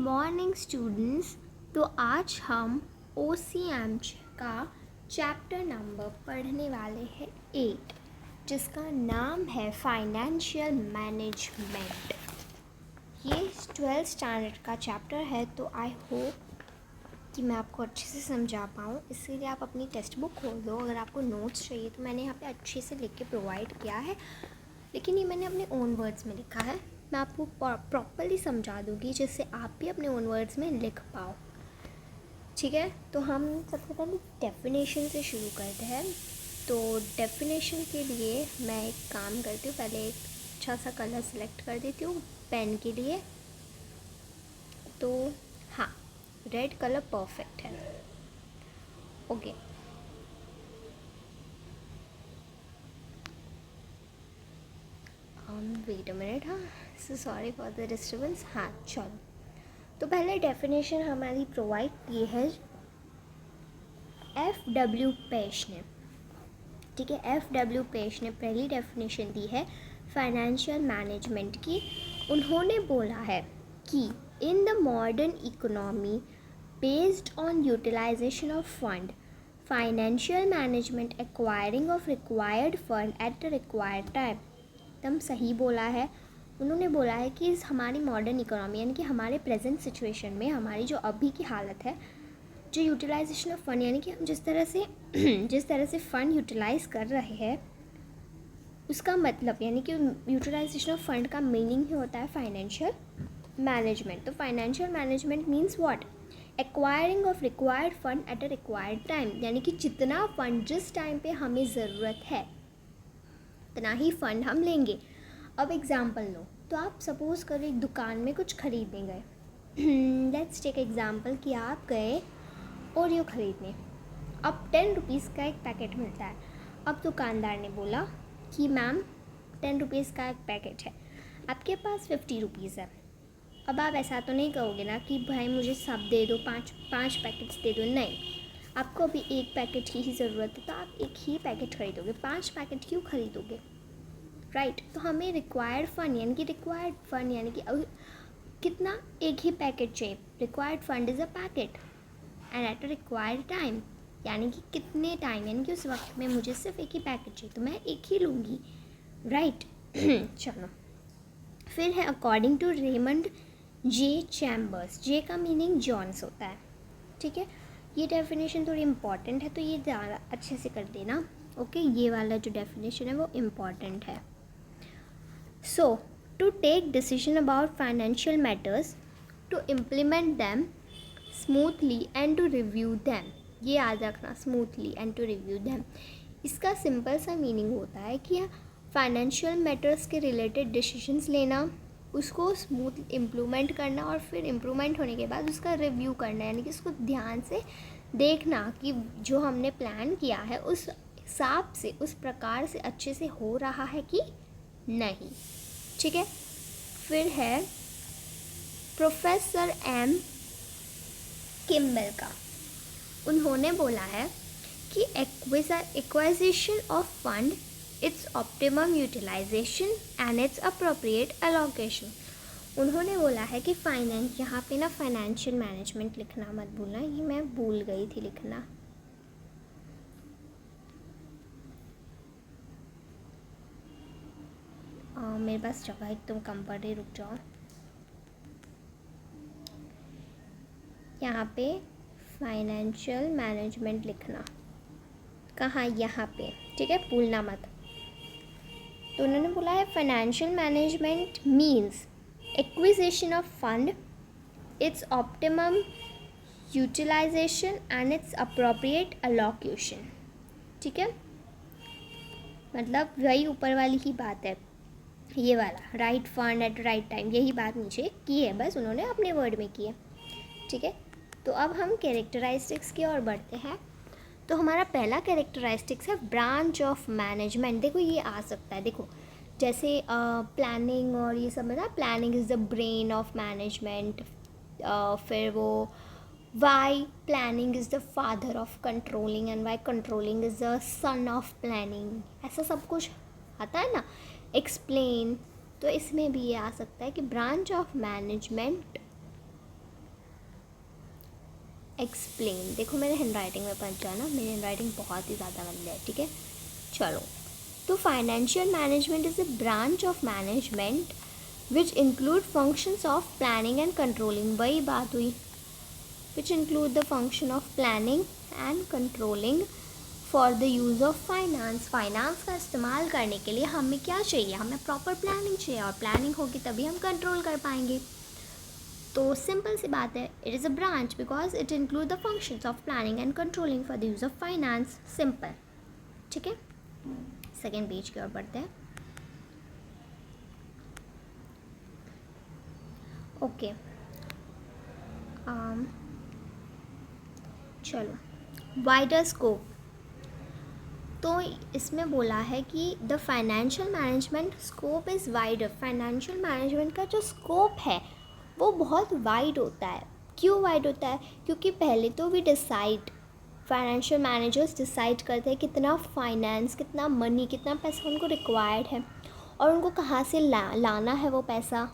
Morning students. तो आज हम OCM का चैप्टर नंबर पढ़ने वाले हैं 8, जिसका नाम है फाइनेंशियल मैनेजमेंट। ये 12th स्टैंडर्ड का चैप्टर है, तो आई होप कि मैं आपको अच्छे से समझा पाऊँ। इसीलिए आप अपनी टेक्स्ट बुक खोल दो। अगर आपको नोट्स चाहिए तो मैंने यहाँ पे अच्छे से लिख के प्रोवाइड किया है, लेकिन ये मैंने अपने ओन वर्ड्स में लिखा है। मैं आपको प्रॉपर्ली समझा दूँगी जिससे आप भी अपने ओन वर्ड्स में लिख पाओ। ठीक है, तो हम सबसे पहले डेफिनेशन से शुरू करते हैं। तो डेफिनेशन के लिए मैं एक काम करती हूँ, पहले एक अच्छा सा कलर सेलेक्ट कर देती हूँ पेन के लिए। तो हाँ, रेड कलर परफेक्ट है। Okay, wait a minute. हाँ, so sorry for the disturbance. हाँ चलो, तो पहले डेफिनेशन हमारी प्रोवाइड की है FW पेश ने। ठीक है, FW पेश ने पहली डेफिनेशन दी है फाइनेंशियल मैनेजमेंट की। उन्होंने बोला है कि in the modern economy based on utilisation of fund, financial management acquiring of required fund at the required time. एकदम सही बोला है। उन्होंने बोला है कि इस हमारी मॉडर्न इकोनॉमी यानी कि हमारे प्रेजेंट सिचुएशन में, हमारी जो अभी की हालत है, जो यूटिलाइजेशन ऑफ फ़ंड यानी कि हम जिस तरह से फ़ंड यूटिलाइज़ कर रहे हैं, उसका मतलब यानी कि यूटिलाइजेशन ऑफ फ़ंड का मीनिंग ही होता है फाइनेंशियल मैनेजमेंट। तो financial management means what? Acquiring of required fund at a required time, यानी कि जितना फ़ंड जिस टाइम पे हमें ज़रूरत है उतना ही फ़ंड हम लेंगे। अब एग्ज़ाम्पल लो, तो आप सपोज़ करो एक दुकान में कुछ खरीदने गए। लेट्स टेक एग्ज़ाम्पल कि आप गए ओरियो खरीदने। अब 10 रुपीज़ का एक पैकेट मिलता है। अब दुकानदार ने बोला कि मैम 10 रुपीज़ का एक पैकेट है, आपके पास 50 रुपीज़ है। अब आप ऐसा तो नहीं कहोगे ना कि भाई मुझे सब दे दो, पाँच पैकेट्स दे दो। नहीं, आपको अभी एक पैकेट की ही ज़रूरत है, तो आप एक ही पैकेट खरीदोगे। 5 पैकेट क्यों खरीदोगे? राइट। तो हमें रिक्वायर्ड फ़ंड यानी कि कितना, एक ही पैकेट चाहिए। Required fund is a packet and at a required time, यानी कि कितने टाइम, यानी कि उस वक्त में मुझे सिर्फ एक ही पैकेट चाहिए, तो मैं एक ही लूँगी। राइट। चलो, फिर है according to Raymond J Chambers. J का मीनिंग जॉन्स होता है। ठीक है, ये डेफिनेशन थोड़ी इम्पॉर्टेंट है, तो ये ज़्यादा अच्छे से कर देना। ओके, ये वाला जो डेफिनेशन है वो इम्पॉर्टेंट है। So, to take decision about financial matters, to implement them smoothly and to review them. ये याद रखना, smoothly and to review them. इसका सिंपल सा मीनिंग होता है कि फाइनेंशियल मैटर्स के रिलेटेड डिसीजंस लेना, उसको स्मूथ इम्प्लीमेंट करना, और फिर इम्प्रूवमेंट होने के बाद उसका रिव्यू करना, यानी कि उसको ध्यान से देखना कि जो हमने प्लान किया है उस हिसाब से, उस प्रकार से अच्छे से हो रहा है कि नहीं। ठीक है, फिर है प्रोफेसर M किम्बल का। उन्होंने बोला है कि acquisition of fund, its optimum utilisation and its appropriate allocation. उन्होंने बोला है कि यहाँ पे ना फाइनेंशियल मैनेजमेंट लिखना मत भूलना, ये मैं भूल गई थी लिखना। मेरे पास जगह एकदम कम पड़ रही, रुक जाओ। यहाँ पे फाइनेंशियल मैनेजमेंट लिखना, कहाँ? यहाँ पे। ठीक है, भूलना मत। तो उन्होंने बोला है financial management means acquisition of fund, its optimum utilisation and its appropriate allocation. ठीक है, मतलब वही ऊपर वाली ही बात है, ये वाला right fund eight right time, यही बात नीचे की है, बस उन्होंने अपने वर्ड में की है। ठीक है, तो अब हम कैरेक्टरिस्टिक्स की ओर बढ़ते हैं। तो हमारा पहला कैरेक्टरिस्टिक्स है ब्रांच ऑफ मैनेजमेंट। देखो ये आ सकता है, देखो जैसे प्लानिंग और ये सब है ना, planning is the brain of management. फिर वो why planning is the father of controlling and why controlling is the son of planning, ऐसा सब कुछ आता है ना, एक्सप्लेन। तो इसमें भी ये आ सकता है कि ब्रांच ऑफ मैनेजमेंट एक्सप्लेन। देखो मेरे हैंड राइटिंग में पंच है ना, मेरी हैंड राइटिंग बहुत ही ज़्यादा गंदी है, ठीक है। चलो, तो financial management is a branch of management which include functions of planning and controlling, वही बात हुई, which include the function of planning and controlling for the use of finance. Finance का इस्तेमाल करने के लिए हमें क्या चाहिए, हमें प्रॉपर प्लानिंग चाहिए, और प्लानिंग होगी तभी हम कंट्रोल कर पाएंगे। तो सिंपल सी बात है, it is a branch because it include the functions of planning and controlling for the use of finance. Simple, ठीक है। सेकेंड पेज की ओर बढ़ते हैं। ओके, चलो, वाइडर स्कोप। तो इसमें बोला है कि the financial management scope is wider. Financial management का जो स्कोप है वो बहुत वाइड होता है। क्यों वाइड होता है? क्योंकि पहले तो we decide, financial managers decide करते हैं कितना फाइनेंस, कितना मनी, कितना पैसा उनको रिक्वायर्ड है, और उनको कहाँ से लाना है वो पैसा,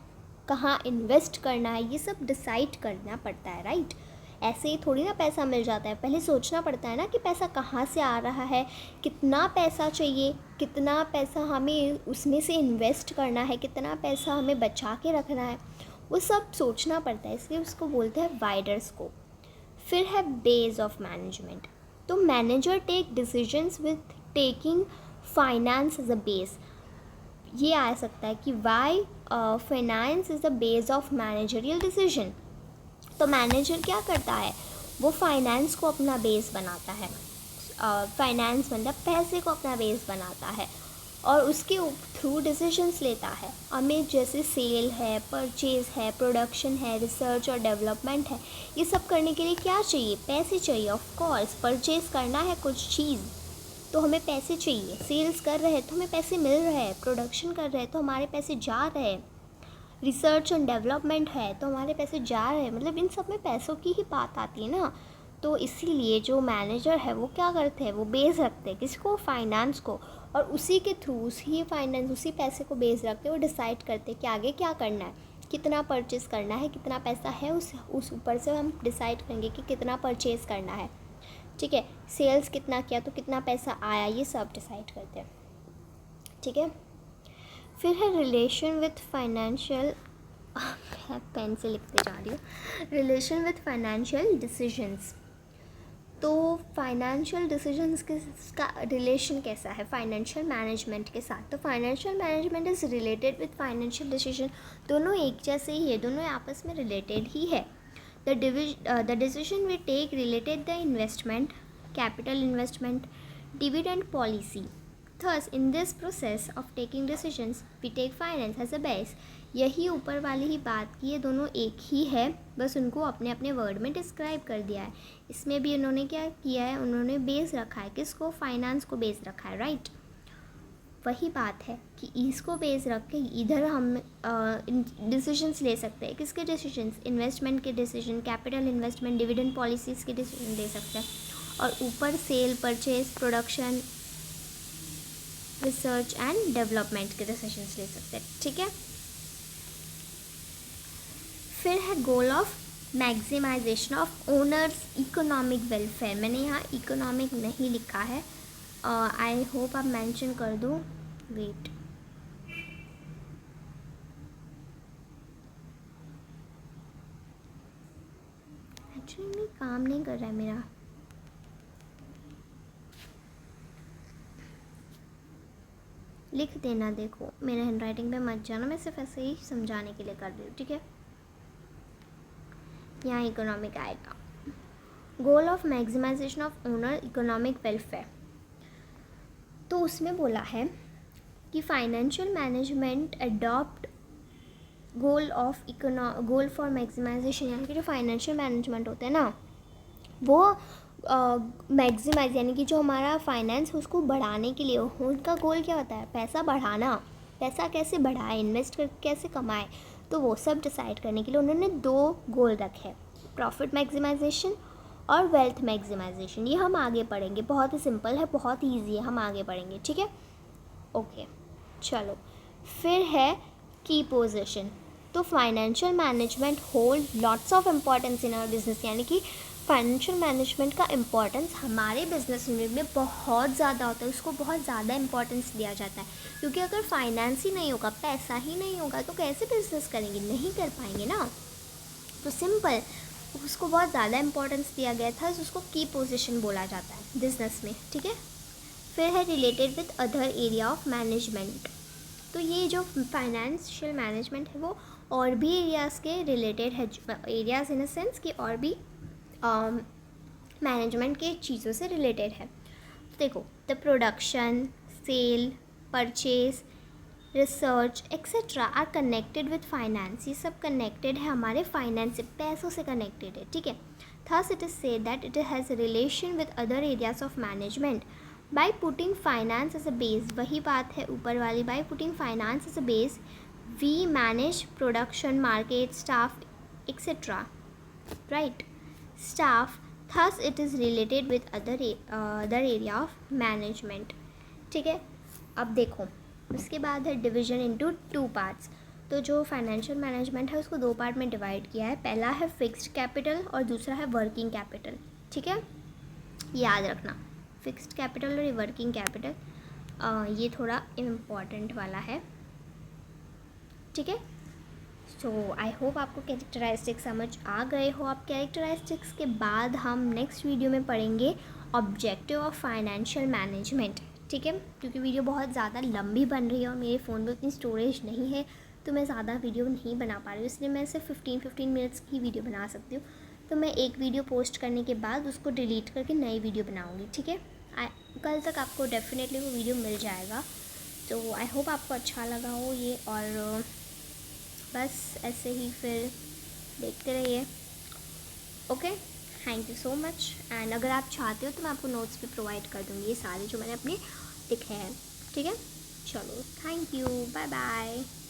कहाँ इन्वेस्ट करना है, ये सब डिसाइड करना पड़ता है, राइट। ऐसे ही थोड़ी ना पैसा मिल जाता है, पहले सोचना पड़ता है ना कि पैसा कहाँ से आ रहा है, कितना पैसा चाहिए, कितना पैसा हमें उसमें से इन्वेस्ट करना है, कितना पैसा हमें बचा के रखना है, वो सब सोचना पड़ता है, इसलिए उसको बोलते हैं वाइडर स्कोप। फिर है बेस ऑफ मैनेजमेंट। तो manager take decisions with taking finance as a base. ये आ सकता है कि why finance is the base of managerial decision. तो मैनेजर क्या करता है, वो फाइनेंस को अपना बेस बनाता है, फाइनेंस मतलब पैसे को अपना बेस बनाता है, और उसके थ्रू डिसीजंस लेता है। हमें जैसे सेल है, परचेज़ है, प्रोडक्शन है, रिसर्च और डेवलपमेंट है, ये सब करने के लिए क्या चाहिए, पैसे चाहिए। ऑफ कोर्स परचेज़ करना है कुछ चीज़ तो हमें पैसे चाहिए, सेल्स कर रहे हैं तो हमें पैसे मिल रहे हैं, प्रोडक्शन कर रहे हैं तो हमारे पैसे जा रहे हैं, रिसर्च एंड डेवलपमेंट है तो हमारे पैसे जा रहे हैं, मतलब इन सब में पैसों की ही बात आती है ना। तो इसीलिए जो मैनेजर है वो क्या करते हैं, वो बेस रखते हैं किसको, फाइनेंस को, और उसी के थ्रू उसी फाइनेंस, उसी पैसे को बेस रखते वो डिसाइड करते हैं कि आगे क्या करना है, कितना परचेज़ करना है, कितना पैसा है, उस ऊपर से हम डिसाइड करेंगे कि कितना परचेज़ करना है, ठीक है। सेल्स कितना किया तो कितना पैसा आया, ये सब डिसाइड करते हैं, ठीक है। फिर है रिलेशन विथ फाइनेंशियल, पेन से लिखते जा रही हूँ, रिलेशन विथ फाइनेंशियल डिसीजंस। तो फाइनेंशियल डिसीजंस का रिलेशन कैसा है फाइनेंशियल मैनेजमेंट के साथ? तो financial management is related with financial decision. दोनों एक जैसे ही है, दोनों आपस में रिलेटेड ही है। The decision we take related the investment, capital investment, dividend policy. Thus, in this process of taking decisions, we take finance as a base. यही ऊपर वाली ही बात की, ये दोनों एक ही है, बस उनको अपने अपने वर्ड में डिस्क्राइब कर दिया है। इसमें भी उन्होंने क्या किया है, उन्होंने बेस रखा है, किसको, फाइनेंस को बेस रखा है, राइट। वही बात है कि इसको बेस रख के इधर हम डिसीजंस ले सकते हैं। किसके डिसीजंस? इन्वेस्टमेंट के decision, capital investment, dividend policies के डिसीजन ले सकते हैं, और ऊपर sale, purchase, production, research and development के डिसीजंस ले सकते हैं, ठीक है। फिर है goal of maximisation of owners economic welfare. मैंने यहाँ इकोनॉमिक नहीं लिखा है, आई होप आप मेंशन कर दो, वेट, एक्चुअली काम नहीं कर रहा है मेरा, लिख देना। देखो मेरे हैंड राइटिंग पे मत जाना, मैं सिर्फ ऐसे ही समझाने के लिए कर रही हूँ, ठीक है। यहाँ इकोनॉमिक आएगा, goal of maximisation of owner economic welfare. तो उसमें बोला है कि financial management adopt goal for maximisation, यानी कि जो फाइनेंशियल मैनेजमेंट होते हैं ना, वो मैक्सिमाइज यानी कि जो हमारा फाइनेंस है उसको बढ़ाने के लिए, उनका गोल क्या होता है, पैसा बढ़ाना, पैसा कैसे बढ़ाए, इन्वेस्ट कर कैसे कमाए, तो वो सब डिसाइड करने के लिए उन्होंने 2 गोल रखे, प्रॉफिट मैक्सिमाइजेशन और वेल्थ मैक्सिमाइजेशन। ये हम आगे पढ़ेंगे, बहुत ही सिंपल है, बहुत ही ईजी है, हम आगे पढ़ेंगे, ठीक है। ओके, चलो, फिर है की पोजीशन। तो financial management hold lots of importance in our business, यानी कि फाइनेंशियल मैनेजमेंट का इम्पोर्टेंस हमारे बिजनेस में बहुत ज़्यादा होता है, उसको बहुत ज़्यादा इम्पोर्टेंस दिया जाता है, क्योंकि अगर फाइनेंस ही नहीं होगा, पैसा ही नहीं होगा, तो कैसे बिजनेस करेंगे, नहीं कर पाएंगे ना। तो सिंपल, उसको बहुत ज़्यादा इम्पोर्टेंस दिया गया था, उसको की पोजीशन बोला जाता है बिजनेस में, ठीक है। फिर है related with other area of management. तो ये जो फाइनेंशियल मैनेजमेंट है वो और भी एरियाज़ के रिलेटेड है, एरियाज़ इन अ सेंस कि और भी मैनेजमेंट के चीज़ों से रिलेटेड है। देखो, the production, sale, purchase, research etcetera are connected with finance. ये सब कनेक्टेड है हमारे फाइनेंस से, पैसों से कनेक्टेड है, ठीक है। Thus it is said that it has relation with other areas of management by putting finance as a base. वही बात है ऊपर वाली, by putting finance as a base we manage production, market, staff etcetera, right, staff, thus it is related with other area of management, ठीक है। अब देखो, उसके बाद है डिवीजन इनटू 2 पार्ट्स। तो जो फाइनेंशियल मैनेजमेंट है उसको 2 पार्ट में डिवाइड किया है। पहला है फिक्स्ड कैपिटल और दूसरा है वर्किंग कैपिटल, ठीक है, याद रखना। फिक्स्ड कैपिटल और वर्किंग कैपिटल ये थोड़ा इम्पॉर्टेंट वाला है, ठीक है। सो आई होप आपको कैरेक्टरिस्टिक्स समझ आ गए हो। आप कैरेक्टरिस्टिक्स के बाद हम नेक्स्ट वीडियो में पढ़ेंगे ऑब्जेक्टिव ऑफ फाइनेंशियल मैनेजमेंट, ठीक है। क्योंकि वीडियो बहुत ज़्यादा लंबी बन रही है और मेरे फ़ोन में उतनी स्टोरेज नहीं है, तो मैं ज़्यादा वीडियो नहीं बना पा रही हूँ, इसलिए मैं सिर्फ 15 मिनट्स की वीडियो बना सकती हूँ। तो मैं एक वीडियो पोस्ट करने के बाद उसको डिलीट करके नई वीडियो बनाऊँगी, ठीक है। कल तक आपको डेफिनेटली वो वीडियो मिल जाएगा। तो आई होप आपको अच्छा लगा हो ये, और बस ऐसे ही फिर देखते रहिए। Okay, thank you so much. And अगर आप चाहते हो तो मैं आपको नोट्स भी प्रोवाइड कर दूँगी, ये सारे जो मैंने अपने लिखे हैं, ठीक है। चलो, थैंक यू, बाय बाय।